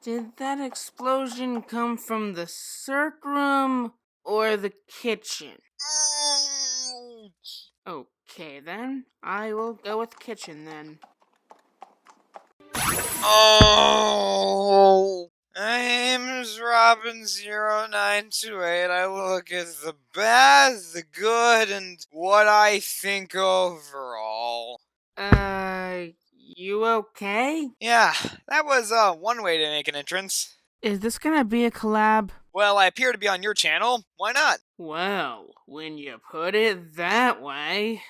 Did that explosion come from the circ room or the kitchen? Ouch. Okay then, I will go with kitchen then. Oh! Name's Robin0928. I look at the bad, the good, and what I think overall. You okay? Yeah, that was one way to make an entrance. Is this gonna be a collab? Well, I appear to be on your channel. Why not? Well, when you put it that way...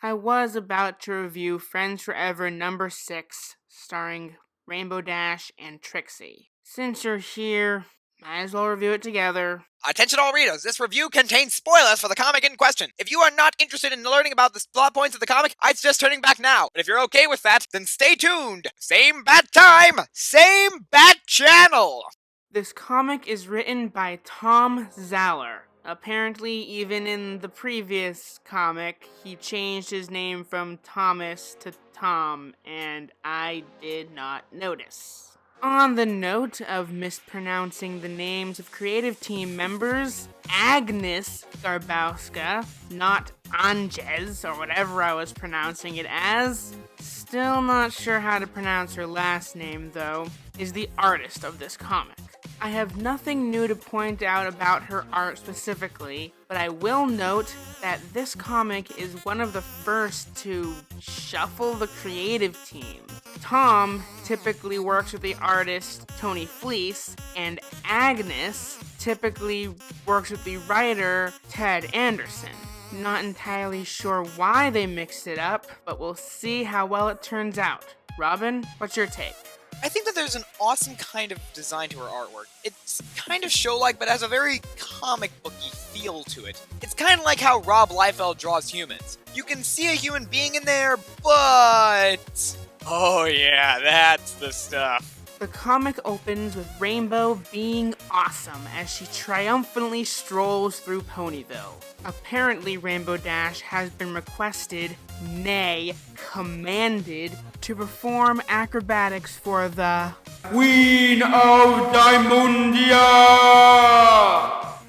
I was about to review Friends Forever number 6, starring Rainbow Dash and Trixie. Since you're here, might as well review it together. Attention all readers, this review contains spoilers for the comic in question. If you are not interested in learning about the plot points of the comic, I'd suggest turning back now. But if you're okay with that, then stay tuned. Same bat time, same bat channel. This comic is written by Tom Zaller. Apparently, even in the previous comic, he changed his name from Thomas to Tom, and I did not notice. On the note of mispronouncing the names of creative team members, Agnes Garbowska, not Anges, or whatever I was pronouncing it as, still not sure how to pronounce her last name though, is the artist of this comic. I have nothing new to point out about her art specifically, but I will note that this comic is one of the first to shuffle the creative team. Tom typically works with the artist Tony Fleece, and Agnes typically works with the writer Ted Anderson. Not entirely sure why they mixed it up, but we'll see how well it turns out. Robin, what's your take? I think that there's an awesome kind of design to her artwork. It's kind of show-like, but has a very comic booky feel to it. It's kind of like how Rob Liefeld draws humans. You can see a human being in there, but... oh yeah, that's the stuff. The comic opens with Rainbow being awesome as she triumphantly strolls through Ponyville. Apparently, Rainbow Dash has been requested, nay, commanded, to perform acrobatics for the Queen of Diamondia!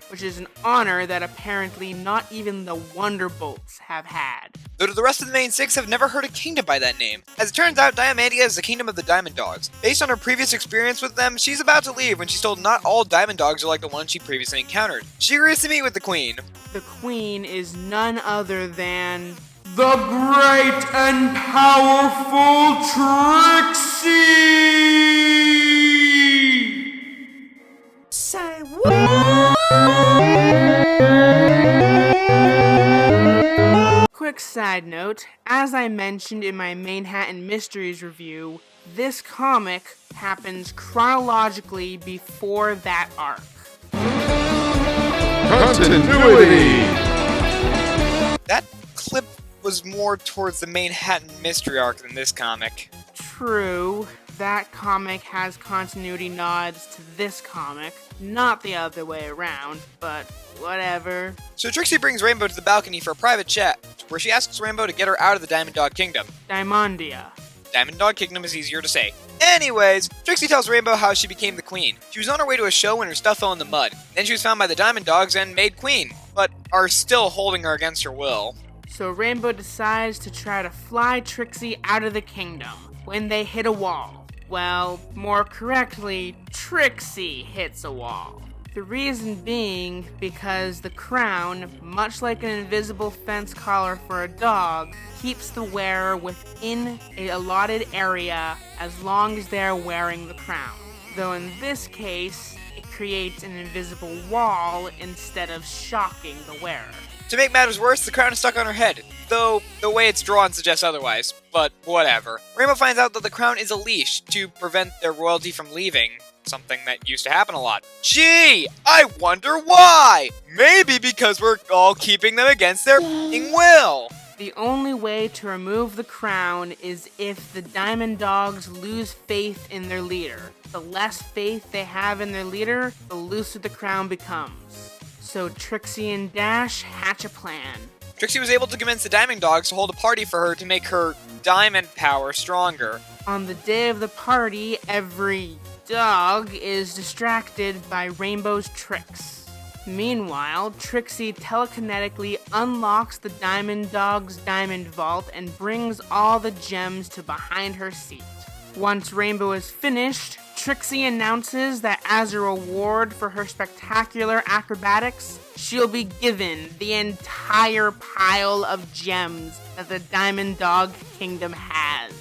Which is an honor that apparently not even the Wonderbolts have had. Though the rest of the main six have never heard a kingdom by that name. As it turns out, Diamandia is the kingdom of the Diamond Dogs. Based on her previous experience with them, she's about to leave when she's told not all Diamond Dogs are like the ones she previously encountered. She agrees to meet with the Queen. The Queen is none other than the great and powerful Trixie! Say what? Quick side note, as I mentioned in my Manhattan Mysteries review, this comic happens chronologically before that arc. Continuity! That clip was more towards the Manhattan Mystery arc than this comic. True, that comic has continuity nods to this comic, not the other way around, but whatever. So Trixie brings Rainbow to the balcony for a private chat, where she asks Rainbow to get her out of the Diamond Dog Kingdom. Diamondia. Diamond Dog Kingdom is easier to say. Anyways, Trixie tells Rainbow how she became the queen. She was on her way to a show when her stuff fell in the mud. Then she was found by the Diamond Dogs and made queen, but are still holding her against her will. So Rainbow decides to try to fly Trixie out of the kingdom when they hit a wall. Well, more correctly, Trixie hits a wall. The reason being because the crown, much like an invisible fence collar for a dog, keeps the wearer within an allotted area as long as they're wearing the crown. Though in this case, it creates an invisible wall instead of shocking the wearer. To make matters worse, the crown is stuck on her head, though the way it's drawn suggests otherwise, but whatever. Rainbow finds out that the crown is a leash to prevent their royalty from leaving, something that used to happen a lot. Gee, I wonder why! Maybe because we're all keeping them against their f***ing will! The only way to remove the crown is if the Diamond Dogs lose faith in their leader. The less faith they have in their leader, the looser the crown becomes. So Trixie and Dash hatch a plan. Trixie was able to convince the Diamond Dogs to hold a party for her to make her diamond power stronger. On the day of the party, every dog is distracted by Rainbow's tricks. Meanwhile, Trixie telekinetically unlocks the Diamond Dog's diamond vault and brings all the gems to behind her seat. Once Rainbow is finished, Trixie announces that as a reward for her spectacular acrobatics, she'll be given the entire pile of gems that the Diamond Dog Kingdom has.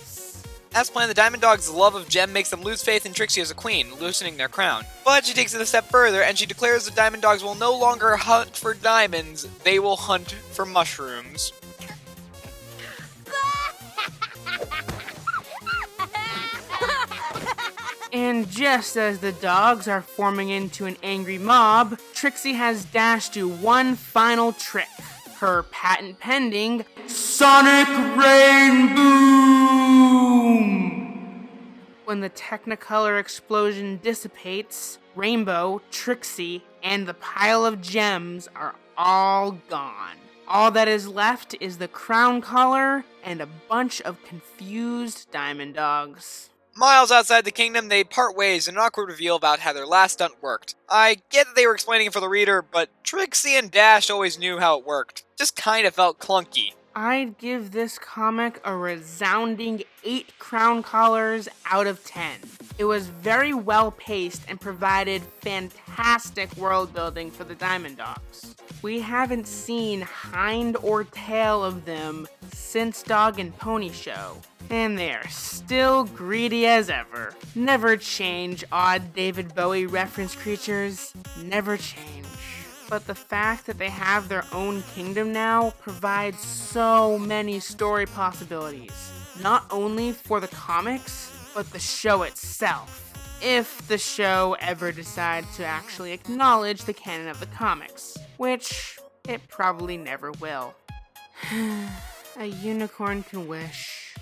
As planned, the Diamond Dog's love of Gem makes them lose faith in Trixie as a queen, loosening their crown. But she takes it a step further, and she declares the Diamond Dogs will no longer hunt for diamonds, they will hunt for mushrooms. And just as the dogs are forming into an angry mob, Trixie has Dash do one final trick. Her patent-pending Sonic Rain Boom! When the Technicolor explosion dissipates, Rainbow, Trixie, and the pile of gems are all gone. All that is left is the crown collar and a bunch of confused Diamond Dogs. Miles outside the kingdom, they part ways in an awkward reveal about how their last stunt worked. I get that they were explaining it for the reader, but Trixie and Dash always knew how it worked. Just kinda felt clunky. I'd give this comic a resounding 8 crown collars out of 10. It was very well paced and provided fantastic world building for the Diamond Dogs. We haven't seen hind or tail of them since Dog and Pony Show, and they are still greedy as ever. Never change, odd David Bowie reference creatures. Never change. But the fact that they have their own kingdom now provides so many story possibilities. Not only for the comics, but the show itself. If the show ever decides to actually acknowledge the canon of the comics, which it probably never will. A unicorn can wish.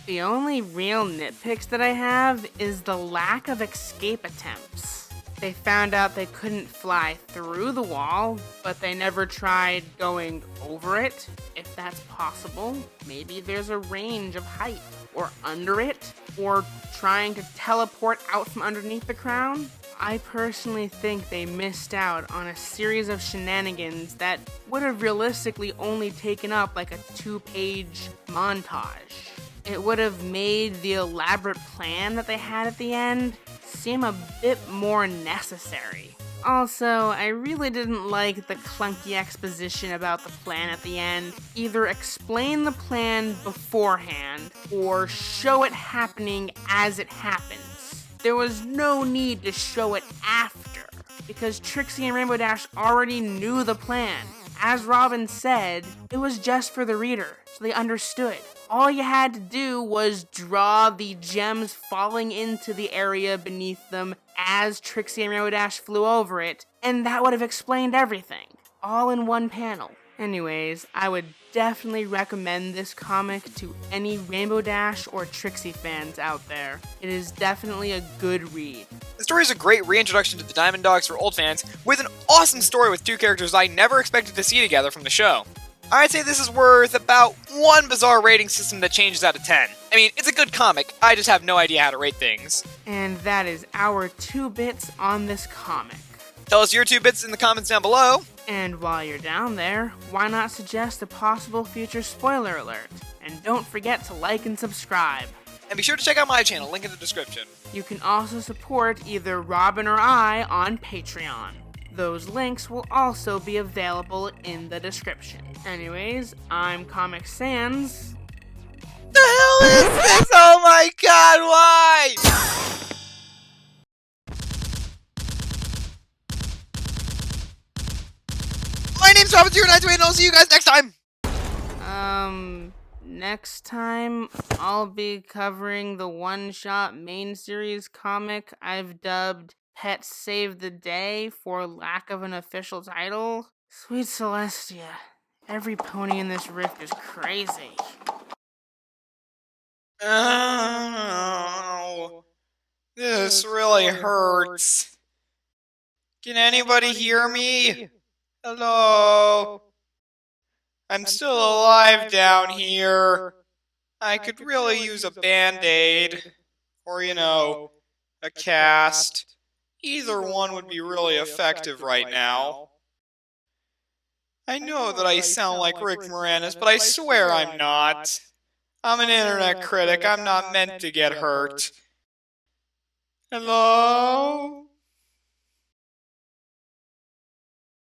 The only real nitpicks that I have is the lack of escape attempts. They found out they couldn't fly through the wall, but they never tried going over it. If that's possible, maybe there's a range of height, or under it, or trying to teleport out from underneath the crown. I personally think they missed out on a series of shenanigans that would have realistically only taken up like a 2-page montage. It would have made the elaborate plan that they had at the end seem a bit more necessary. Also, I really didn't like the clunky exposition about the plan at the end. Either explain the plan beforehand, or show it happening as it happens. There was no need to show it after, because Trixie and Rainbow Dash already knew the plan. As Robin said, it was just for the reader, so they understood. All you had to do was draw the gems falling into the area beneath them as Trixie and Rainbow Dash flew over it, and that would have explained everything, all in one panel. Anyways, I would definitely recommend this comic to any Rainbow Dash or Trixie fans out there. It is definitely a good read. The story is a great reintroduction to the Diamond Dogs for old fans, with an awesome story with two characters I never expected to see together from the show. I'd say this is worth about one bizarre rating system that changes out of 10. I mean, it's a good comic, I just have no idea how to rate things. And that is our 2 bits on this comic. Tell us your 2 bits in the comments down below. And while you're down there, why not suggest a possible future spoiler alert? And don't forget to like and subscribe. And be sure to check out my channel, link in the description. You can also support either Robin or I on Patreon. Those links will also be available in the description. Anyways, I'm Comic Sans. The hell is this? Oh my god, why? My name's Robin0928 and I'll see you guys next time! Next time, I'll be covering the one-shot main series comic I've dubbed Pet Save the Day for lack of an official title. Sweet Celestia, every pony in this rift is crazy. Oh, this really hurts. Can anybody hear me? Hello? I'm still alive down here. I could really use a band-aid. Or, a cast. Either one would be really effective right now. I know that I sound like Rick Moranis, but I swear I'm not. I'm an internet critic. I'm not meant to get hurt. Hello?